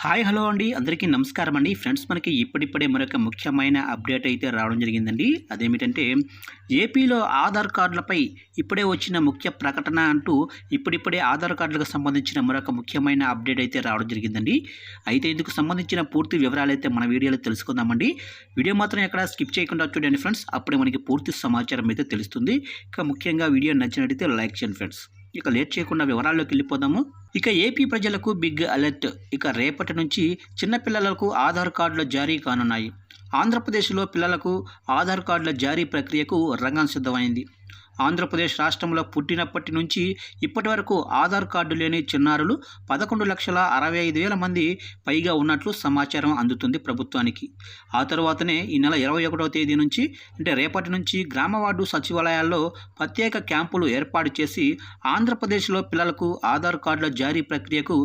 Hi hello అండి అందరికీ నమస్కారం అండి ఫ్రెండ్స్. మనకి ఇప్పుడిప్పుడే మరొక ముఖ్యమైన అప్డేట్ అయితే రావడం జరిగిందండి. అదేమిటంటే ఏపీలో ఆధార్ కార్డులపై ఇప్పుడే వచ్చిన ముఖ్య ప్రకటన అంటూ ఇప్పుడిప్పుడే ఆధార్ కార్డులకు సంబంధించిన మరొక ముఖ్యమైన అప్డేట్ అయితే రావడం జరిగిందండి. అయితే ఇందుకు సంబంధించిన పూర్తి వివరాలు అయితే మన వీడియోలో తెలుసుకుందామండి. వీడియో మాత్రం ఎక్కడ స్కిప్ చేయకుండా చూడండి ఫ్రెండ్స్, అప్పుడే మనకి పూర్తి సమాచారం అయితే తెలుస్తుంది. ఇక ముఖ్యంగా వీడియో నచ్చినట్లయితే లైక్ చేయండి ఫ్రెండ్స్. ఇక లేట్ చేయకుండా వివరాల్లోకి వెళ్ళిపోదాము. ఇక ఏపీ ప్రజలకు బిగ్ అలర్ట్. ఇక రేపటి నుంచి చిన్నపిల్లలకు ఆధార్ కార్డుల జారీ కానున్నాయి. ఆంధ్రప్రదేశ్లో పిల్లలకు ఆధార్ కార్డుల జారీ ప్రక్రియకు రంగం సిద్ధమైంది. ఆంధ్రప్రదేశ్ రాష్ట్రంలో పుట్టినప్పటి నుంచి ఇప్పటి వరకు ఆధార్ కార్డు లేని చిన్నారులు 11,65,000 మంది పైగా ఉన్నట్లు సమాచారం అందుతుంది ప్రభుత్వానికి. ఆ తర్వాతనే ఈ నెల 21వ తేదీ నుంచి అంటే రేపటి నుంచి గ్రామ వార్డు సచివాలయాల్లో ప్రత్యేక క్యాంపులు ఏర్పాటు చేసి ఆంధ్రప్రదేశ్లో పిల్లలకు ఆధార్ కార్డుల జారీ ప్రక్రియకు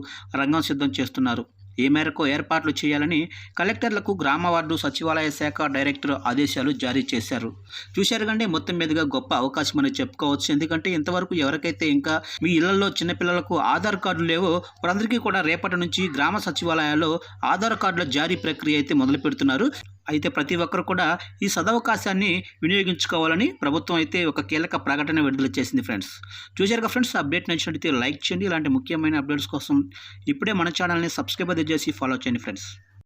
రంగం సిద్ధం చేస్తున్నారు. ఈ మేరకు ఏర్పాట్లు చేయాలని కలెక్టర్లకు గ్రామ వార్డు సచివాలయ శాఖ డైరెక్టర్ ఆదేశాలు జారీ చేశారు. చూశారు కంటే మొత్తం మీదుగా గొప్ప అవకాశం అని చెప్పుకోవచ్చు. ఎందుకంటే ఇంతవరకు ఎవరికైతే ఇంకా మీ ఇళ్లలో చిన్నపిల్లలకు ఆధార్ కార్డులు లేవో వారందరికీ కూడా రేపటి నుంచి గ్రామ సచివాలయాల్లో ఆధార్ కార్డుల జారీ ప్రక్రియ అయితే మొదలు పెడుతున్నారు. అయితే ప్రతి ఒక్కరు కూడా ఈ సదవకాశాన్ని వినియోగించుకోవాలని ప్రభుత్వం అయితే ఒక కీలక ప్రకటన విడుదల చేసింది ఫ్రెండ్స్. చూశారుగా ఫ్రెండ్స్, అప్డేట్ నచ్చినట్లయితే లైక్ చేయండి. ఇలాంటి ముఖ్యమైన అప్డేట్స్ కోసం ఇప్పుడే మన ఛానల్ని సబ్స్క్రైబ్ చేసి ఫాలో చేయండి ఫ్రెండ్స్.